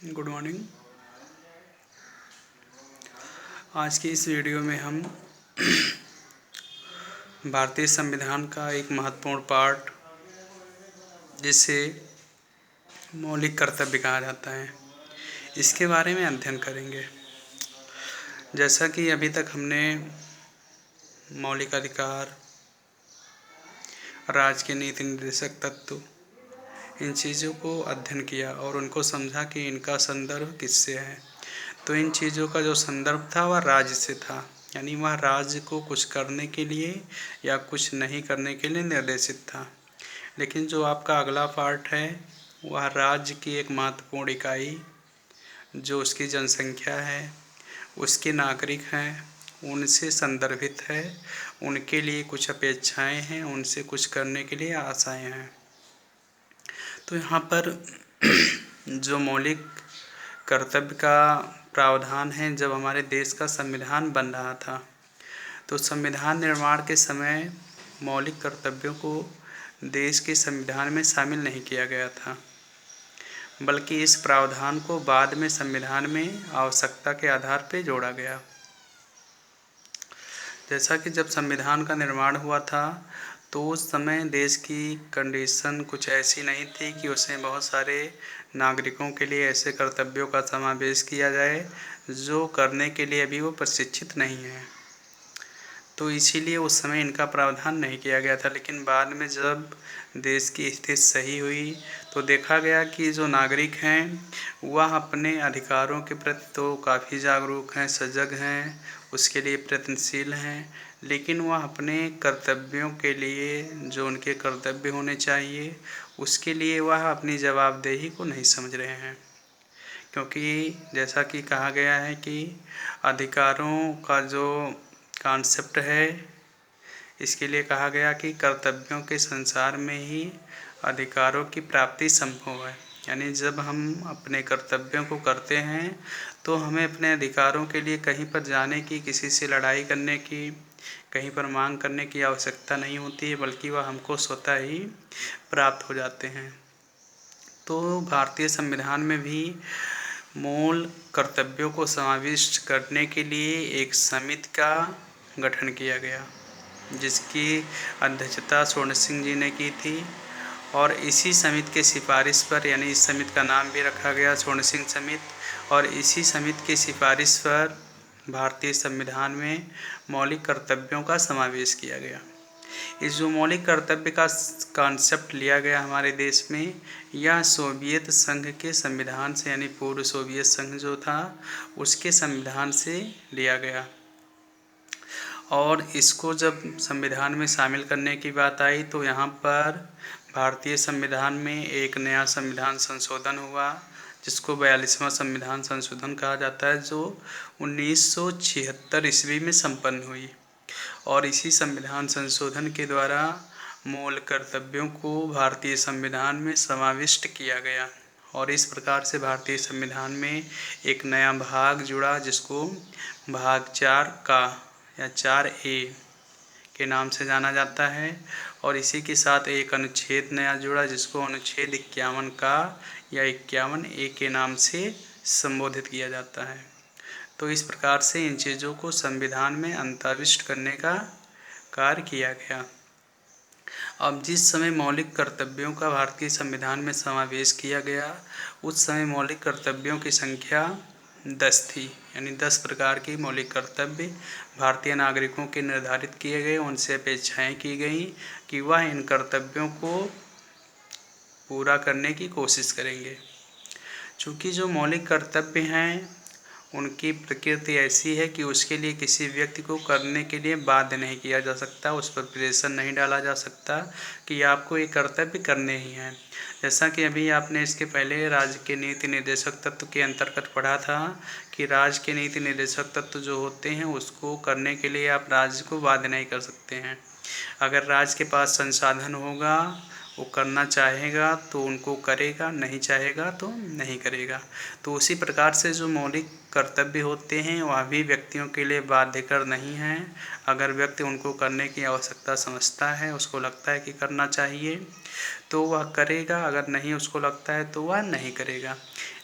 Good morning. आज की इस वीडियो में हम भारतीय संविधान का एक महत्वपूर्ण पार्ट जिसे मौलिक कर्तव्य कहा जाता है, इसके बारे में अध्ययन करेंगे। जैसा कि अभी तक हमने मौलिक अधिकार, राज्य के नीति निर्देशक तत्व, इन चीज़ों को अध्ययन किया और उनको समझा कि इनका संदर्भ किससे है। तो इन चीज़ों का जो संदर्भ था वह राज्य से था, यानी वह राज्य को कुछ करने के लिए या कुछ नहीं करने के लिए निर्देशित था। लेकिन जो आपका अगला पार्ट है वह राज्य की एक महत्वपूर्ण इकाई, जो उसकी जनसंख्या है, उसके नागरिक हैं, उनसे संदर्भित है, उनके लिए कुछ अपेक्षाएं हैं, उनसे कुछ करने के लिए आशाएं हैं। तो यहाँ पर जो मौलिक कर्तव्य का प्रावधान है, जब हमारे देश का संविधान बन रहा था तो संविधान निर्माण के समय मौलिक कर्तव्यों को देश के संविधान में शामिल नहीं किया गया था, बल्कि इस प्रावधान को बाद में संविधान में आवश्यकता के आधार पर जोड़ा गया। जैसा कि जब संविधान का निर्माण हुआ था तो उस समय देश की कंडीशन कुछ ऐसी नहीं थी कि उसमें बहुत सारे नागरिकों के लिए ऐसे कर्तव्यों का समावेश किया जाए जो करने के लिए अभी वो प्रशिक्षित नहीं है। तो इसीलिए उस समय इनका प्रावधान नहीं किया गया था। लेकिन बाद में जब देश की स्थिति सही हुई तो देखा गया कि जो नागरिक हैं वह अपने अधिकारों के प्रति तो काफ़ी जागरूक हैं, सजग हैं, उसके लिए प्रयत्नशील हैं, लेकिन वह अपने कर्तव्यों के लिए, जो उनके कर्तव्य होने चाहिए, उसके लिए वह अपनी जवाबदेही को नहीं समझ रहे हैं। क्योंकि जैसा कि कहा गया है कि अधिकारों का जो कॉन्सेप्ट है, इसके लिए कहा गया कि कर्तव्यों के संसार में ही अधिकारों की प्राप्ति संभव है। यानी जब हम अपने कर्तव्यों को करते हैं तो हमें अपने अधिकारों के लिए कहीं पर जाने की, किसी से लड़ाई करने की, कहीं पर मांग करने की आवश्यकता नहीं होती है, बल्कि वह हमको स्वतः ही प्राप्त हो जाते हैं। तो भारतीय संविधान में भी मूल कर्तव्यों को समाविष्ट करने के लिए एक समिति का गठन किया गया, जिसकी अध्यक्षता स्वर्ण सिंह जी ने की थी। और इसी समिति के सिफारिश पर, यानी इस समिति का नाम भी रखा गया स्वर्ण सिंह समिति, और इसी समिति की सिफारिश पर भारतीय संविधान में मौलिक कर्तव्यों का समावेश किया गया। इस जो मौलिक कर्तव्य का कॉन्सेप्ट लिया गया हमारे देश में, यह सोवियत संघ के संविधान से, यानी पूर्व सोवियत संघ जो था उसके संविधान से लिया गया। और इसको जब संविधान में शामिल करने की बात आई तो यहाँ पर भारतीय संविधान में एक नया संविधान संशोधन हुआ, जिसको 42वां संविधान संशोधन कहा जाता है, जो 1976 ईस्वी में संपन्न हुई। और इसी संविधान संशोधन के द्वारा मूल कर्तव्यों को भारतीय संविधान में समाविष्ट किया गया। और इस प्रकार से भारतीय संविधान में एक नया भाग जुड़ा, जिसको भाग 4 का या 4A के नाम से जाना जाता है। और इसी के साथ एक अनुच्छेद नया जुड़ा, जिसको अनुच्छेद 51 का या 51A के नाम से संबोधित किया जाता है। तो इस प्रकार से इन चीज़ों को संविधान में अंतर्विष्ट करने का कार्य किया गया। अब जिस समय मौलिक कर्तव्यों का भारतीय संविधान में समावेश किया गया, उस समय मौलिक कर्तव्यों की संख्या 10 थी, यानी 10 प्रकार के मौलिक कर्तव्य भारतीय नागरिकों के निर्धारित किए गए, उनसे अपेक्षाएं की गई कि वह इन कर्तव्यों को पूरा करने की कोशिश करेंगे। चूँकि जो मौलिक कर्तव्य हैं उनकी प्रकृति ऐसी है कि उसके लिए किसी व्यक्ति को करने के लिए बाध्य नहीं किया जा सकता, उस पर प्रेशर नहीं डाला जा सकता कि आपको ये कर्तव्य करने ही हैं। जैसा कि अभी आपने इसके पहले राज्य के नीति निर्देशक तत्व के अंतर्गत पढ़ा था कि राज्य के नीति निर्देशक तत्व जो होते हैं उसको करने के लिए आप राज्य को बाध्य नहीं कर सकते हैं। अगर राज्य के पास संसाधन होगा, वो करना चाहेगा तो उनको करेगा, नहीं चाहेगा तो नहीं करेगा। तो उसी प्रकार से जो मौलिक कर्तव्य होते हैं वह भी व्यक्तियों के लिए बाध्यकर नहीं हैं। अगर व्यक्ति उनको करने की आवश्यकता समझता है, उसको लगता है कि करना चाहिए, तो वह करेगा, अगर नहीं उसको लगता है तो वह नहीं करेगा।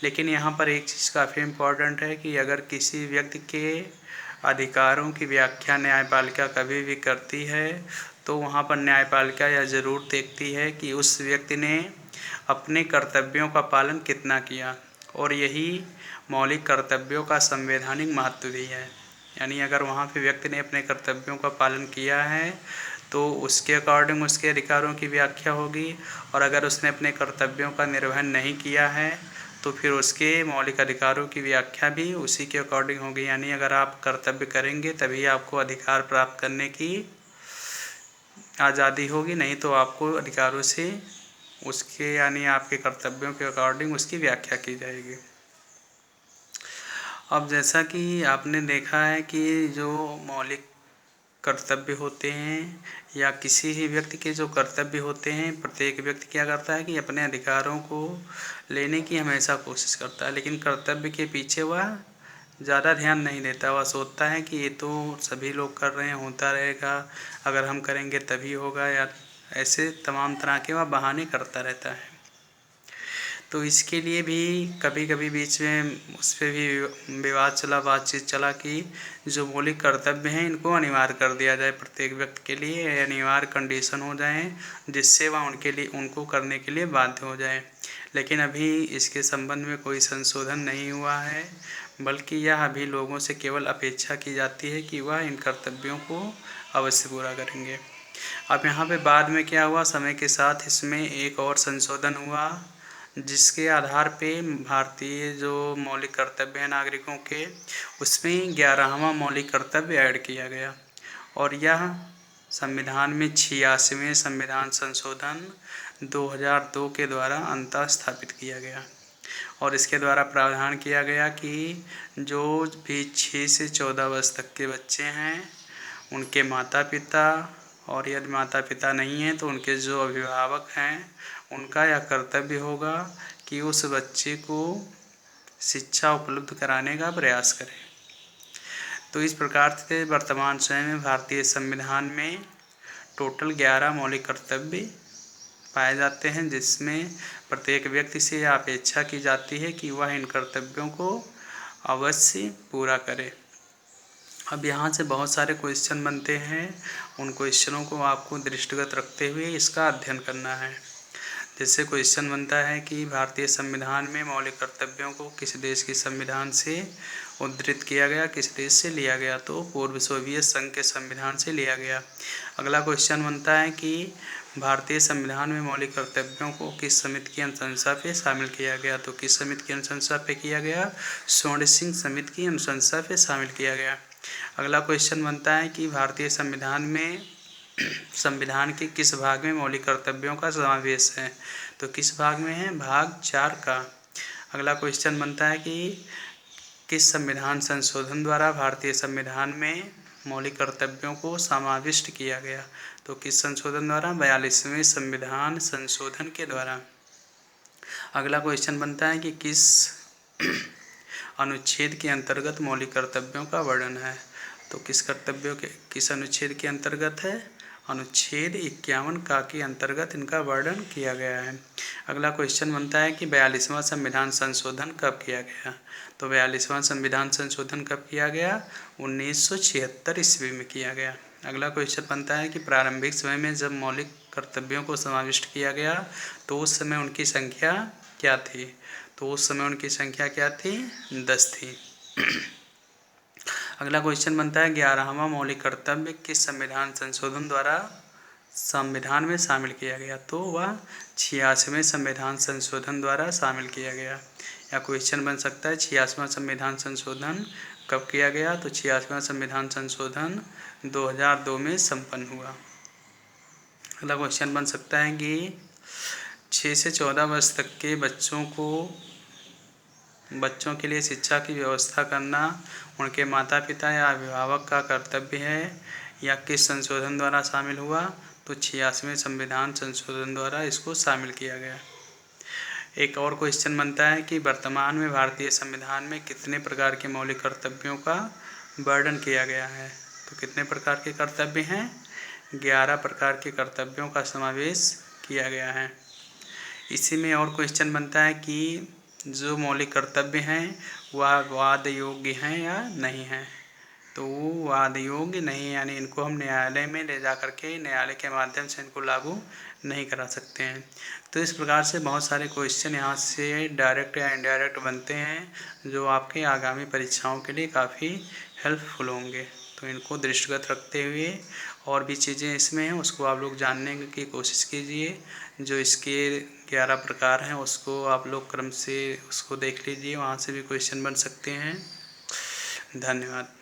लेकिन यहाँ पर एक चीज़ काफ़ी इम्पोर्टेंट है कि अगर किसी व्यक्ति के अधिकारों की व्याख्या न्यायपालिका कभी भी करती है तो वहाँ पर न्यायपालिका यह ज़रूर देखती है कि उस व्यक्ति ने अपने कर्तव्यों का पालन कितना किया, और यही मौलिक कर्तव्यों का संवैधानिक महत्व भी है। यानी अगर वहाँ पे व्यक्ति ने अपने कर्तव्यों का पालन किया है तो उसके अकॉर्डिंग उसके अधिकारों की व्याख्या होगी, और अगर उसने अपने कर्तव्यों का निर्वहन नहीं किया है तो फिर उसके मौलिक अधिकारों की व्याख्या भी उसी के अकॉर्डिंग होगी। यानी अगर आप कर्तव्य करेंगे तभी आपको अधिकार प्राप्त करने की आज़ादी होगी, नहीं तो आपको अधिकारों से उसके यानी आपके कर्तव्यों के अकॉर्डिंग उसकी व्याख्या की जाएगी। अब जैसा कि आपने देखा है कि जो मौलिक कर्तव्य होते हैं या किसी ही व्यक्ति के जो कर्तव्य होते हैं, प्रत्येक व्यक्ति क्या करता है कि अपने अधिकारों को लेने की हमेशा कोशिश करता है, लेकिन कर्तव्य के पीछे वह ज़्यादा ध्यान नहीं देता। वह सोचता है कि ये तो सभी लोग कर रहे हैं, होता रहेगा, अगर हम करेंगे तभी होगा, या ऐसे तमाम तरह के वह बहाने करता रहता है। तो इसके लिए भी कभी कभी बीच में उस पर भी विवाद चला, बातचीत चला कि जो मौलिक कर्तव्य हैं इनको अनिवार्य कर दिया जाए, प्रत्येक व्यक्ति के लिए अनिवार्य कंडीशन हो जाए जिससे वह उनके लिए उनको करने के लिए बाध्य हो जाए। लेकिन अभी इसके संबंध में कोई संशोधन नहीं हुआ है, बल्कि यह अभी लोगों से केवल अपेक्षा की जाती है कि वह इन कर्तव्यों को अवश्य पूरा करेंगे। अब यहाँ पे बाद में क्या हुआ, समय के साथ इसमें एक और संशोधन हुआ जिसके आधार पे भारतीय जो मौलिक कर्तव्य हैं नागरिकों के, उसमें 11वां मौलिक कर्तव्य ऐड किया गया, और यह संविधान में 86वें संविधान संशोधन 2002 के द्वारा अंततः स्थापित किया गया। और इसके द्वारा प्रावधान किया गया कि जो भी 6 से 14 वर्ष तक के बच्चे हैं उनके माता पिता, और यदि माता पिता नहीं हैं तो उनके जो अभिभावक हैं उनका यह कर्तव्य होगा कि उस बच्चे को शिक्षा उपलब्ध कराने का प्रयास करें। तो इस प्रकार से वर्तमान समय में भारतीय संविधान में टोटल 11 मौलिक कर्तव्य पाए जाते हैं, जिसमें प्रत्येक व्यक्ति से यह अपेक्षा की जाती है कि वह इन कर्तव्यों को अवश्य पूरा करे। अब यहाँ से बहुत सारे क्वेश्चन बनते हैं, उन क्वेश्चनों को आपको दृष्टिगत रखते हुए इसका अध्ययन करना है। जैसे क्वेश्चन बनता है कि भारतीय संविधान में मौलिक कर्तव्यों को किस देश के संविधान से उद्धृत किया गया, किस देश से लिया गया, तो पूर्व सोवियत संघ के संविधान से लिया गया। अगला क्वेश्चन बनता है कि भारतीय संविधान में मौलिक कर्तव्यों को किस समिति की अनुशंसा पे शामिल किया गया, तो किस समिति की अनुशंसा पे किया गया, स्वर्ण सिंह समिति की अनुशंसा पे शामिल किया गया। अगला क्वेश्चन बनता है कि भारतीय संविधान में संविधान के किस भाग में मौलिक कर्तव्यों का समावेश है, तो किस भाग में है, भाग 4 का। अगला क्वेश्चन बनता है कि किस संविधान संशोधन द्वारा भारतीय संविधान में मौलिक कर्तव्यों को समाविष्ट किया गया, तो किस संशोधन द्वारा, 42वें संविधान संशोधन के द्वारा। अगला क्वेश्चन बनता है कि किस अनुच्छेद के अंतर्गत मौलिक कर्तव्यों का वर्णन है, तो किस अनुच्छेद के अंतर्गत है, अनुच्छेद 51 का के अंतर्गत इनका वर्णन किया गया है। अगला क्वेश्चन बनता है कि 42वां संविधान संशोधन कब किया गया, तो 42वां संविधान संशोधन कब किया गया, 1976 ईस्वी में किया गया। अगला क्वेश्चन बनता है कि प्रारंभिक समय में जब मौलिक कर्तव्यों को समाविष्ट किया गया तो उस समय उनकी संख्या क्या थी, तो उस समय उनकी संख्या क्या थी, 10 थी। अगला क्वेश्चन बनता है 11वां मौलिक कर्तव्य किस संविधान संशोधन द्वारा संविधान में शामिल किया गया, तो वह 86वें संविधान संशोधन द्वारा शामिल किया गया। या क्वेश्चन बन सकता है 86वां संविधान संशोधन कब किया गया, तो 86वां संविधान संशोधन 2002 में संपन्न हुआ। अगला क्वेश्चन बन सकता है कि 6 से 14 वर्ष तक के बच्चों के लिए शिक्षा की व्यवस्था करना उनके माता पिता या अभिभावक का कर्तव्य है, या किस संशोधन द्वारा शामिल हुआ, तो 86वें संविधान संशोधन द्वारा इसको शामिल किया गया। एक और क्वेश्चन बनता है कि वर्तमान में भारतीय संविधान में कितने प्रकार के मौलिक कर्तव्यों का वर्णन किया गया है, तो कितने प्रकार के कर्तव्य हैं, 11 प्रकार के कर्तव्यों का समावेश किया गया है। इसी में और क्वेश्चन बनता है कि जो मौलिक कर्तव्य हैं वह वाद योग्य हैं या नहीं हैं। तो वो वाद योग्य नहीं, यानी इनको हम न्यायालय में ले जा कर के न्यायालय के माध्यम से इनको लागू नहीं करा सकते हैं। तो इस प्रकार से बहुत सारे क्वेश्चन यहाँ से डायरेक्ट या इनडायरेक्ट बनते हैं जो आपके आगामी परीक्षाओं के लिए काफ़ी हेल्पफुल होंगे। तो इनको दृष्टिगत रखते हुए और भी चीज़ें इसमें हैं उसको आप लोग जानने की कोशिश कीजिए। जो इसके 11 प्रकार हैं उसको आप लोग क्रम से उसको देख लीजिए, वहाँ से भी क्वेश्चन बन सकते हैं। धन्यवाद।